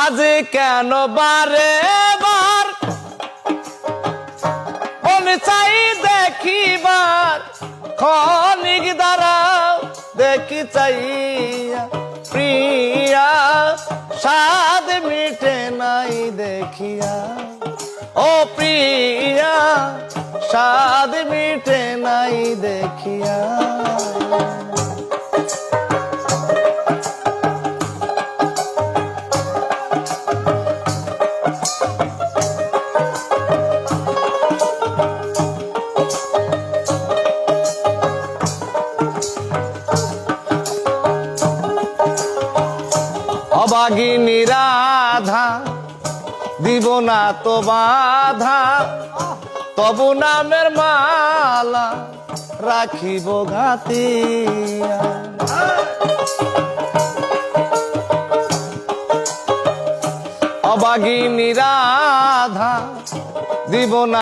আজ কেন বারে বার মনে চাই দেখিবার, ক্ষণিক দাঁড়াও দেখি চাইয়া প্রিয়া, স্বাদ মিটে নাই দেখিয়া। ও প্রিয়া, স্বাদ মিটে নাই দেখিয়া। অবাগিনী রাধা দিব না তো বাধা, তবু নামের মালা রাখিব ঘাতিয়া। অবাগিনী রাধা দিব না